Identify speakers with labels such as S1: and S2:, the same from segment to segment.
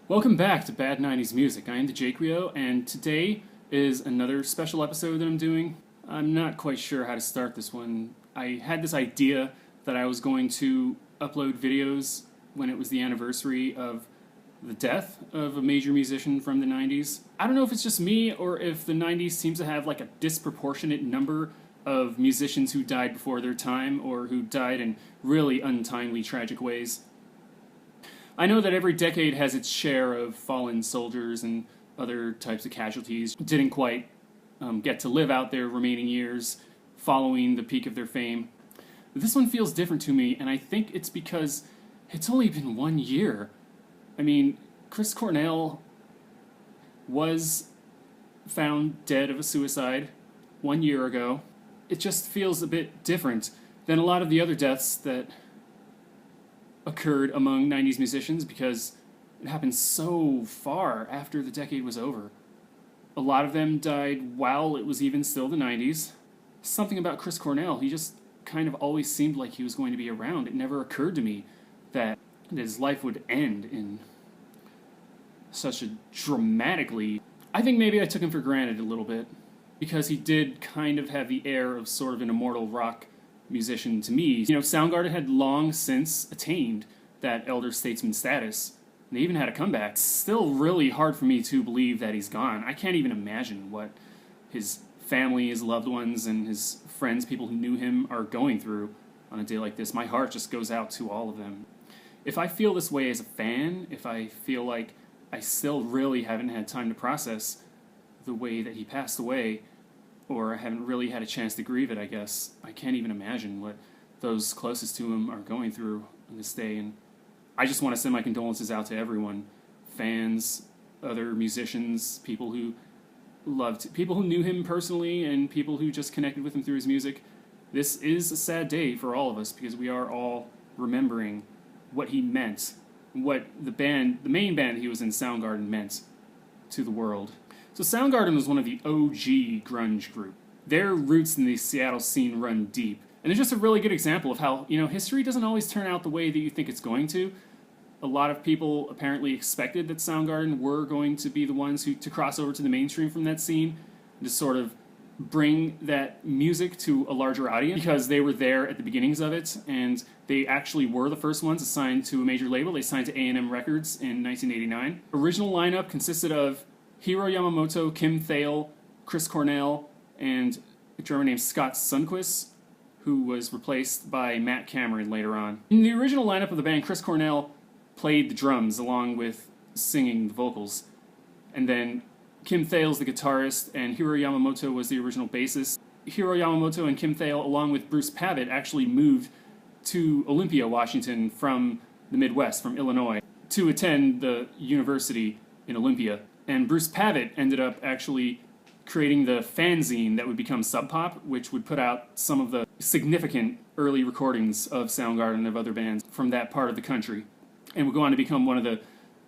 S1: Welcome back to Bad 90s Music. I am the Jake Rio, and today is another special episode that I'm doing. I'm not quite sure how to start this one. I had this idea that I was going to upload videos when it was the anniversary of the death of a major musician from the 90s. I don't know if it's just me or if the 90s seems to have like a disproportionate number of musicians who died before their time or who died in really untimely, tragic ways. I know that every decade has its share of fallen soldiers and other types of casualties who didn't quite get to live out their remaining years following the peak of their fame. But this one feels different to me, and I think it's because it's only been 1 year. I mean, Chris Cornell was found dead of a suicide 1 year ago. It just feels a bit different than a lot of the other deaths that occurred among 90s musicians because it happened so far after the decade was over. A lot of them died while it was even still the 90s. Something about Chris Cornell, he just kind of always seemed like he was going to be around. It never occurred to me that his life would end in such a dramatically... I think maybe I took him for granted a little bit because he did kind of have the air of sort of an immortal rock musician to me. You know, Soundgarden had long since attained that elder statesman status. And they even had a comeback. It's still really hard for me to believe that he's gone. I can't even imagine what his family, his loved ones, and his friends, people who knew him, are going through on a day like this. My heart just goes out to all of them. If I feel this way as a fan, if I feel like I still really haven't had time to process the way that he passed away, or I haven't really had a chance to grieve it, I guess, I can't even imagine what those closest to him are going through on this day. And I just want to send my condolences out to everyone, fans, other musicians, people who knew him personally, and people who just connected with him through his music. This is a sad day for all of us because we are all remembering what he meant, what the main band he was in, Soundgarden, meant to the world. So Soundgarden was one of the OG grunge group. Their roots in the Seattle scene run deep. And it's just a really good example of how, you know, history doesn't always turn out the way that you think it's going to. A lot of people apparently expected that Soundgarden were going to be the ones to cross over to the mainstream from that scene, and to sort of bring that music to a larger audience, because they were there at the beginnings of it, and they actually were the first ones assigned to a major label. They signed to A&M Records in 1989. Original lineup consisted of Hiro Yamamoto, Kim Thale, Chris Cornell, and a drummer named Scott Sundquist, who was replaced by Matt Cameron later on. In the original lineup of the band, Chris Cornell played the drums along with singing the vocals. And then Kim Thale's the guitarist, and Hiro Yamamoto was the original bassist. Hiro Yamamoto and Kim Thale, along with Bruce Pavitt, actually moved to Olympia, Washington from the Midwest, from Illinois, to attend the university in Olympia. And Bruce Pavitt ended up actually creating the fanzine that would become Sub Pop, which would put out some of the significant early recordings of Soundgarden and of other bands from that part of the country, and would go on to become one of the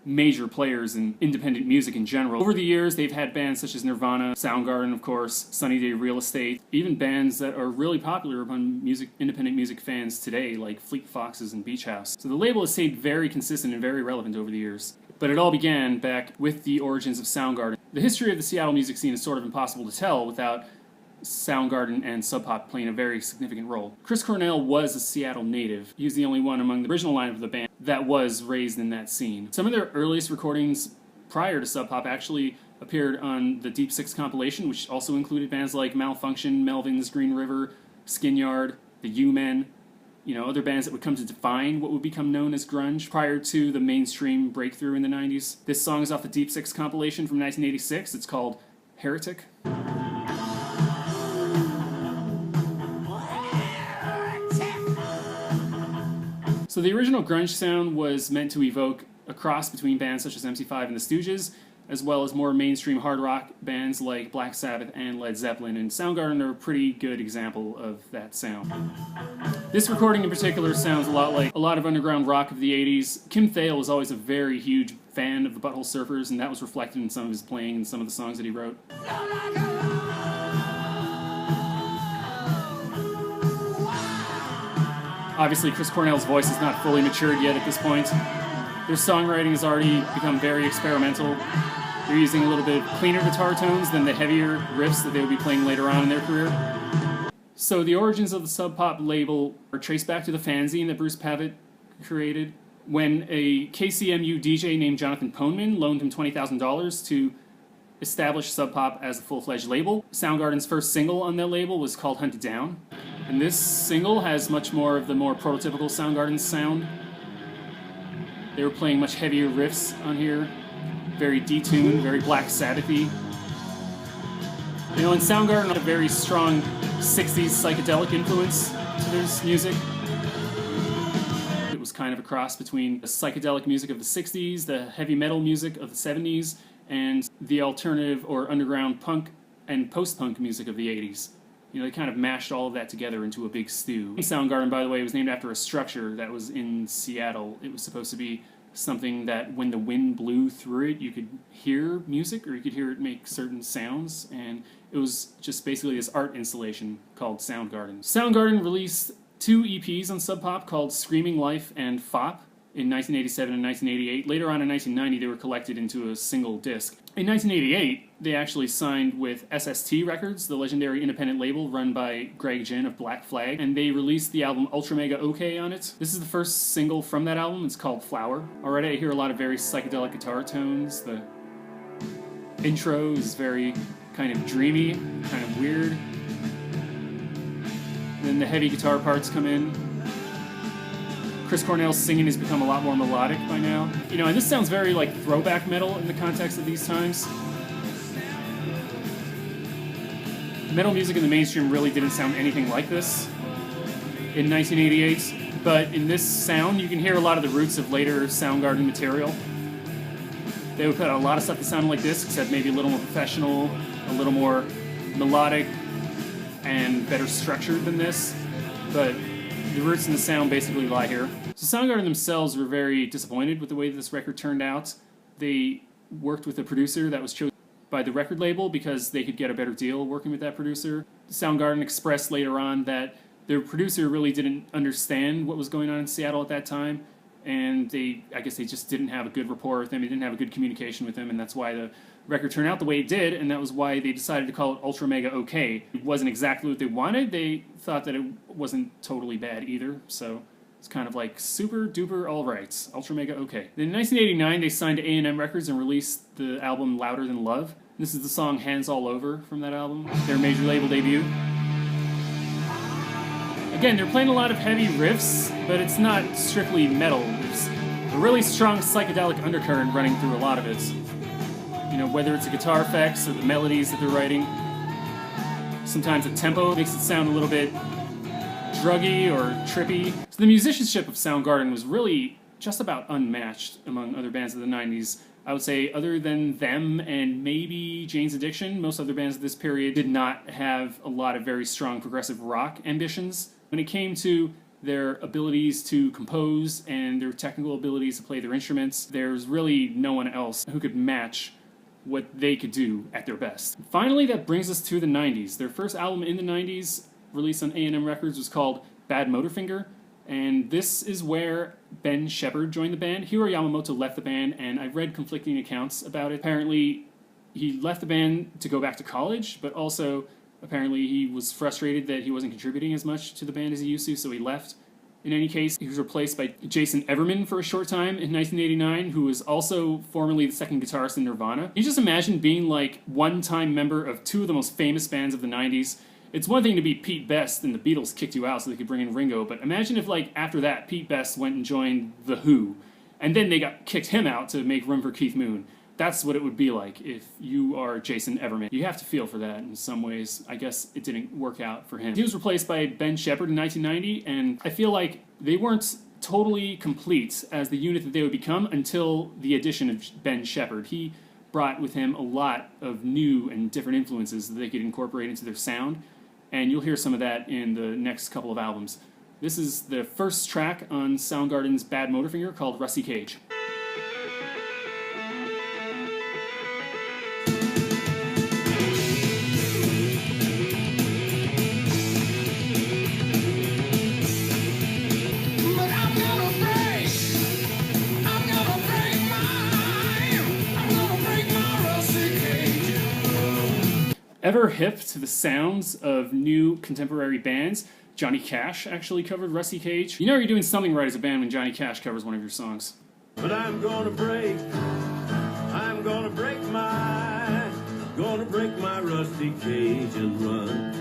S1: major players in independent music in general. Over the years, they've had bands such as Nirvana, Soundgarden, of course, Sunny Day Real Estate, even bands that are really popular among independent music fans today, like Fleet Foxes and Beach House. So the label has stayed very consistent and very relevant over the years. But it all began back with the origins of Soundgarden. The history of the Seattle music scene is sort of impossible to tell without Soundgarden and Sub Pop playing a very significant role. Chris Cornell was a Seattle native. He was the only one among the original lineup of the band that was raised in that scene. Some of their earliest recordings prior to Sub Pop actually appeared on the Deep Six compilation, which also included bands like Malfunction, Melvins, Green River, Skinyard, the U-Men, you know, other bands that would come to define what would become known as grunge prior to the mainstream breakthrough in the 90s. This song is off the Deep Six compilation from 1986. It's called Heretic. So the original grunge sound was meant to evoke a cross between bands such as MC5 and the Stooges as well as more mainstream hard rock bands like Black Sabbath and Led Zeppelin, and Soundgarden are a pretty good example of that sound. This recording in particular sounds a lot like a lot of underground rock of the 80s. Kim Thayil was always a very huge fan of the Butthole Surfers, and that was reflected in some of his playing and some of the songs that he wrote. Obviously, Chris Cornell's voice is not fully matured yet at this point. Their songwriting has already become very experimental. They're using a little bit cleaner guitar tones than the heavier riffs that they would be playing later on in their career. So the origins of the Sub Pop label are traced back to the fanzine that Bruce Pavitt created when a KCMU DJ named Jonathan Poneman loaned him $20,000 to establish Sub Pop as a full-fledged label. Soundgarden's first single on that label was called Hunted Down. And this single has much more of the more prototypical Soundgarden sound. They were playing much heavier riffs on here, very detuned, very Black Sabbath-y. You know, and Soundgarden had a very strong 60s psychedelic influence to their music. It was kind of a cross between the psychedelic music of the 60s, the heavy metal music of the 70s, and the alternative or underground punk and post-punk music of the 80s. You know, they kind of mashed all of that together into a big stew. Soundgarden, by the way, was named after a structure that was in Seattle. It was supposed to be something that when the wind blew through it, you could hear music, or you could hear it make certain sounds, and it was just basically this art installation called Soundgarden. Soundgarden released 2 EPs on Sub Pop called Screaming Life and Fop in 1987 and 1988. Later on in 1990, they were collected into a single disc. In 1988, they actually signed with SST Records, the legendary independent label run by Greg Ginn of Black Flag, and they released the album Ultra Mega OK on it. This is the first single from that album. It's called Flower. Already I hear a lot of very psychedelic guitar tones. The intro is very kind of dreamy, kind of weird. And then the heavy guitar parts come in. Chris Cornell's singing has become a lot more melodic by now. You know, and this sounds very like throwback metal in the context of these times. Metal music in the mainstream really didn't sound anything like this in 1988, but in this sound you can hear a lot of the roots of later Soundgarden material. They would put out a lot of stuff that sounded like this, except maybe a little more professional, a little more melodic, and better structured than this, but the roots in the sound basically lie here. So Soundgarden themselves were very disappointed with the way this record turned out. They worked with a producer that was chosen by the record label because they could get a better deal working with that producer. Soundgarden expressed later on that their producer really didn't understand what was going on in Seattle at that time, and I guess they just didn't have a good rapport with him. They didn't have a good communication with him, and that's why the record turned out the way it did, and that was why they decided to call it Ultra Mega OK. It wasn't exactly what they wanted. They thought that it wasn't totally bad either, so it's kind of like super duper alright. Ultra Mega OK. Then in 1989, they signed to A&M Records and released the album Louder Than Love. This is the song Hands All Over from that album, their major label debut. Again, they're playing a lot of heavy riffs, but it's not strictly metal. There's a really strong psychedelic undercurrent running through a lot of it. You know, whether it's the guitar effects or the melodies that they're writing. Sometimes the tempo makes it sound a little bit druggy or trippy. So the musicianship of Soundgarden was really just about unmatched among other bands of the 90s. I would say other than them and maybe Jane's Addiction, most other bands of this period did not have a lot of very strong progressive rock ambitions. When it came to their abilities to compose and their technical abilities to play their instruments, there's really no one else who could match what they could do at their best. Finally, that brings us to the 90s. Their first album in the 90s, released on A&M Records, was called Bad Motorfinger, and this is where Ben Shepherd joined the band. Hiro Yamamoto left the band, and I've read conflicting accounts about it. Apparently, he left the band to go back to college, but also apparently he was frustrated that he wasn't contributing as much to the band as he used to, so he left. In any case, he was replaced by Jason Everman for a short time in 1989, who was also formerly the second guitarist in Nirvana. You just imagine being like one-time member of two of the most famous bands of the 90s. It's one thing to be Pete Best and the Beatles kicked you out so they could bring in Ringo, but imagine if like after that Pete Best went and joined The Who, and then they kicked him out to make room for Keith Moon. That's what it would be like if you are Jason Everman. You have to feel for that in some ways. I guess it didn't work out for him. He was replaced by Ben Shepherd in 1990, and I feel like they weren't totally complete as the unit that they would become until the addition of Ben Shepherd. He brought with him a lot of new and different influences that they could incorporate into their sound, and you'll hear some of that in the next couple of albums. This is the first track on Soundgarden's Bad Motorfinger called Rusty Cage. Ever hip to the sounds of new contemporary bands, Johnny Cash actually covered Rusty Cage. You know you're doing something right as a band when Johnny Cash covers one of your songs.
S2: But I'm gonna break my rusty cage and run.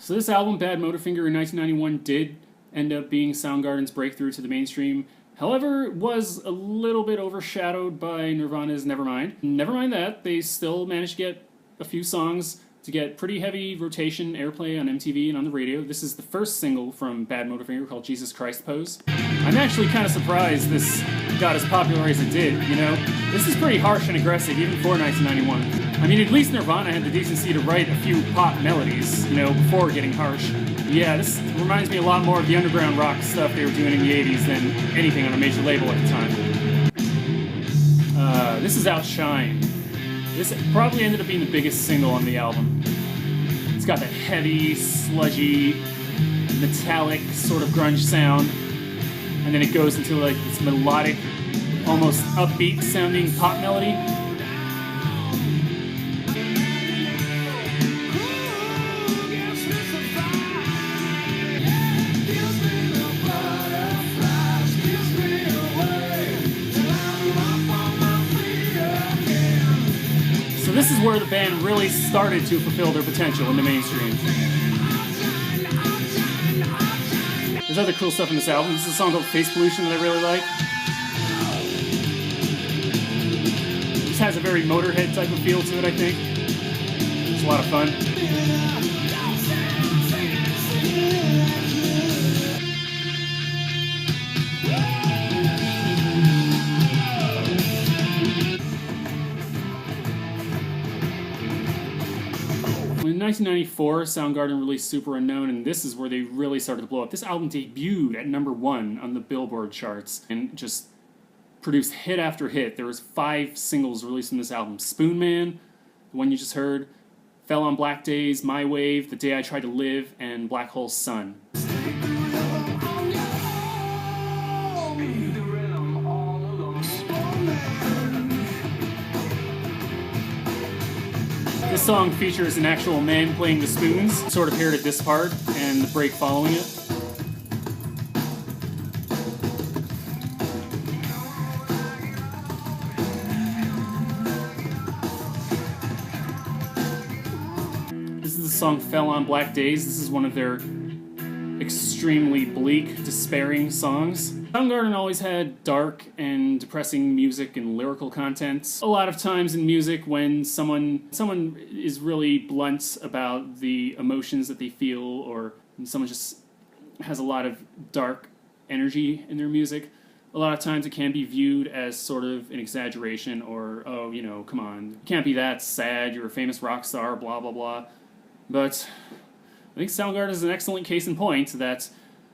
S1: So this album, Bad Motorfinger, in 1991 did end up being Soundgarden's breakthrough to the mainstream. However, it was a little bit overshadowed by Nirvana's Nevermind. Nevermind that, they still managed to get a few songs to get pretty heavy rotation airplay on MTV and on the radio. This is the first single from Bad Motorfinger called Jesus Christ Pose. I'm actually kind of surprised this got as popular as it did, you know? This is pretty harsh and aggressive, even for 1991. I mean, at least Nirvana had the decency to write a few pop melodies, you know, before getting harsh. Yeah, this reminds me a lot more of the underground rock stuff they were doing in the 80s than anything on a major label at the time. This is Outshine. This probably ended up being the biggest single on the album. It's got that heavy, sludgy, metallic sort of grunge sound, and then it goes into like this melodic, almost upbeat sounding pop melody. This is where the band really started to fulfill their potential in the mainstream. There's other cool stuff in this album. This is a song called Face Pollution that I really like. This has a very Motorhead type of feel to it, I think. It's a lot of fun. In 1994, Soundgarden released Super Unknown, and this is where they really started to blow up. This album debuted at #1 on the Billboard charts and just produced hit after hit. There was 5 singles released from this album. Spoon Man, the one you just heard, Fell on Black Days, My Wave, The Day I Tried to Live, and Black Hole Sun. This song features an actual man playing the spoons, sort of paired at this part, and the break following it. This is the song Fell on Black Days. This is one of their extremely bleak, despairing songs. Soundgarden always had dark and depressing music and lyrical content. A lot of times in music when someone is really blunt about the emotions that they feel, or someone just has a lot of dark energy in their music, a lot of times it can be viewed as sort of an exaggeration, or, oh, you know, come on, you can't be that sad, you're a famous rock star, blah, blah, blah. But I think Soundgarden is an excellent case in point that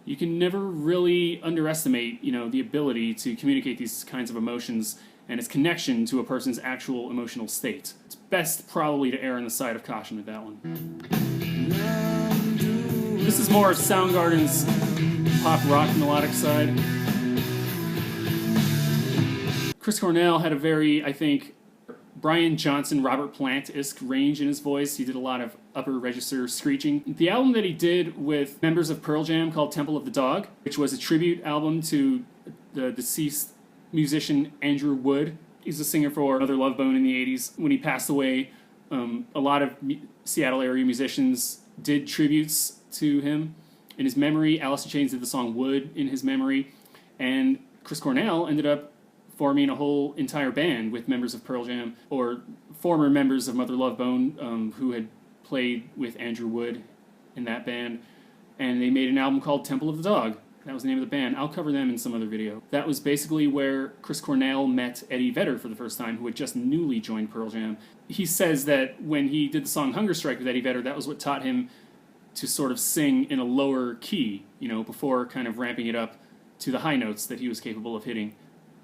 S1: you can never really underestimate, you know, the ability to communicate these kinds of emotions and its connection to a person's actual emotional state. It's best probably to err on the side of caution with that one. This is more Soundgarden's pop rock melodic side. Chris Cornell had a very, I think, Brian Johnson, Robert Plant-esque range in his voice. He did a lot of upper register screeching. The album that he did with members of Pearl Jam called Temple of the Dog, which was a tribute album to the deceased musician Andrew Wood. He's a singer for Mother Love Bone in the 80s. When he passed away, a lot of Seattle area musicians did tributes to him in his memory. Alice in Chains did the song Wood in his memory. And Chris Cornell ended up forming a whole entire band with members of Pearl Jam, or former members of Mother Love Bone, who had played with Andrew Wood in that band, and they made an album called Temple of the Dog. That was the name of the band. I'll cover them in some other video. That was basically where Chris Cornell met Eddie Vedder for the first time, who had just newly joined Pearl Jam. He says that when he did the song Hunger Strike with Eddie Vedder, that was what taught him to sort of sing in a lower key, you know, before kind of ramping it up to the high notes that he was capable of hitting.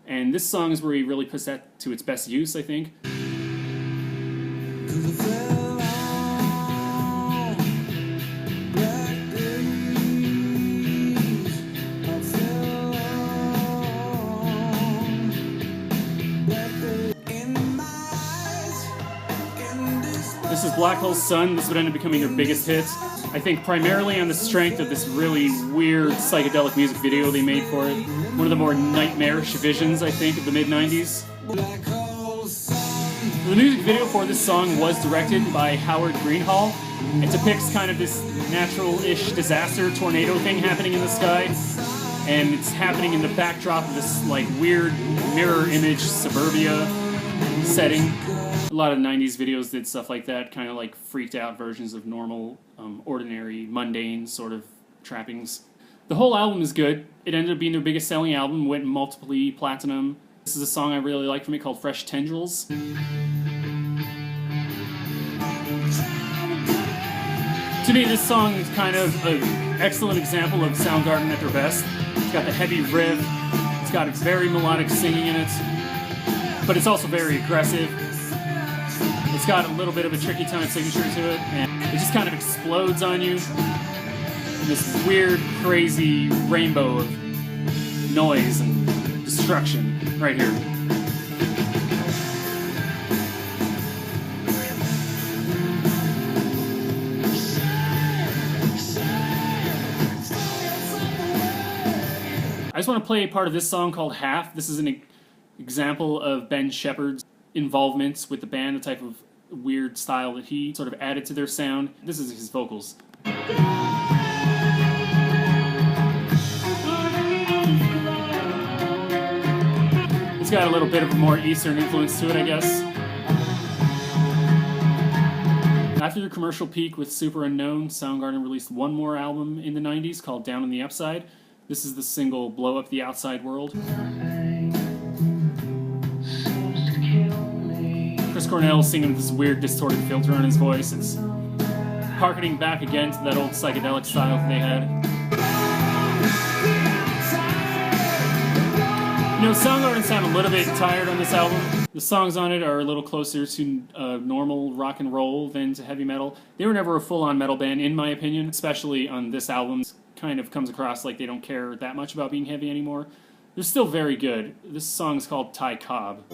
S1: And this song is where he really puts that to its best use, I think. This is Black Hole Sun. This would end up becoming their biggest hit. I think primarily on the strength of this really weird psychedelic music video they made for it. One of the more nightmarish visions, I think, of the mid-90s. The music video for this song was directed by Howard Greenhall. It depicts kind of this natural-ish disaster tornado thing happening in the sky. And it's happening in the backdrop of this like weird mirror image suburbia setting. A lot of 90s videos did stuff like that, kind of like freaked out versions of normal, ordinary, mundane sort of trappings. The whole album is good. It ended up being their biggest selling album, went multiply platinum. This is a song I really like from it called Fresh Tendrils. To me, this song is kind of an excellent example of Soundgarden at their best. It's got the heavy riff, it's got very melodic singing in it, but it's also very aggressive. It's got a little bit of a tricky time signature to it, and it just kind of explodes on you in this weird, crazy rainbow of noise and destruction right here. I just want to play a part of this song called Half. This is an example of Ben Shepherd's involvement with the band, the type of weird style that he sort of added to their sound. This is his vocals. It's got a little bit of a more Eastern influence to it, I guess. After their commercial peak with Super Unknown, Soundgarden released one more album in the 90s called Down on the Upside. This is the single Blow Up the Outside World. Chris Cornell singing with this weird distorted filter on his voice. It's harkening back again to that old psychedelic style that they had. You know, Soundgarden sound a little bit tired on this album. The songs on it are a little closer to normal rock and roll than to heavy metal. They were never a full-on metal band, in my opinion, especially on this album. It kind of comes across like they don't care that much about being heavy anymore. They're still very good. This song is called Ty Cobb.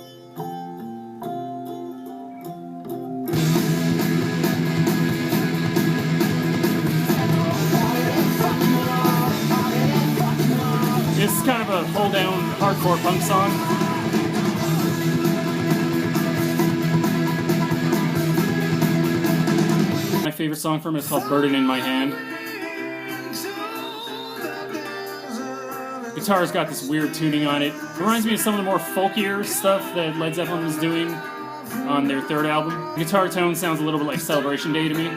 S1: This is kind of a hold-down hardcore punk song. My favorite song from it is called Burden in My Hand. The guitar's got this weird tuning on it. It reminds me of some of the more folkier stuff that Led Zeppelin was doing on their third album. The guitar tone sounds a little bit like Celebration Day to me.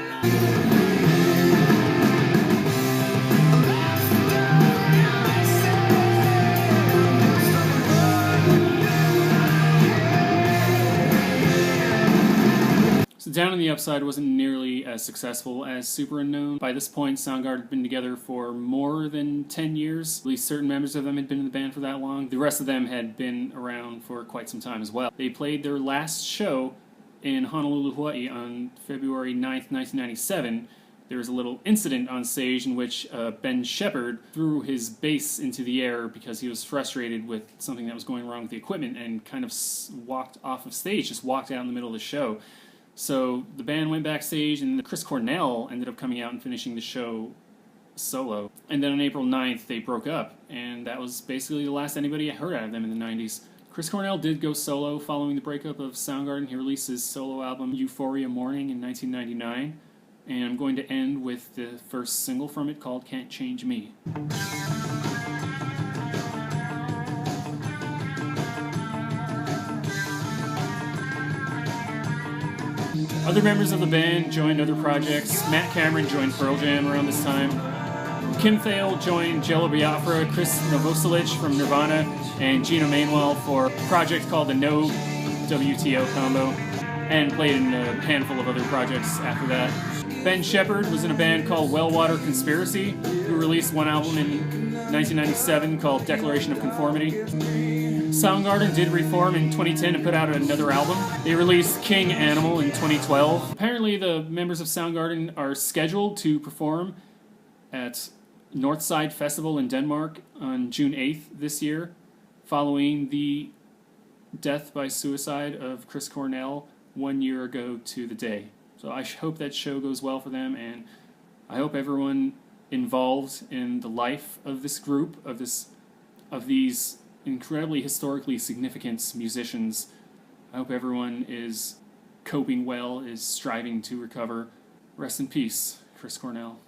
S1: Down on the Upside wasn't nearly as successful as Super Unknown. By this point, Soundgarden had been together for more than 10 years. At least certain members of them had been in the band for that long. The rest of them had been around for quite some time as well. They played their last show in Honolulu, Hawaii on February 9th, 1997. There was a little incident on stage in which Ben Shepherd threw his bass into the air because he was frustrated with something that was going wrong with the equipment and kind of walked off of stage, just walked out in the middle of the show. So the band went backstage, and Chris Cornell ended up coming out and finishing the show solo. And then on April 9th, they broke up, and that was basically the last anybody heard out of them in the 90s. Chris Cornell did go solo following the breakup of Soundgarden. He released his solo album Euphoria Morning in 1999, and I'm going to end with the first single from it called Can't Change Me. Other members of the band joined other projects. Matt Cameron joined Pearl Jam around this time. Kim Thale joined Jello Biafra, Chris Novoselic from Nirvana, and Gino Manuel for a project called the No WTO Combo, and played in a handful of other projects after that. Ben Shepherd was in a band called Wellwater Conspiracy, who released one album in 1997 called Declaration of Conformity. Soundgarden did reform in 2010 and put out another album. They released King Animal in 2012. Apparently the members of Soundgarden are scheduled to perform at Northside Festival in Denmark on June 8th this year, following the death by suicide of Chris Cornell 1 year ago to the day. So I hope that show goes well for them, and I hope everyone involved in the life of this group, of these incredibly historically significant musicians, I hope everyone is coping well, is striving to recover. Rest in peace, Chris Cornell.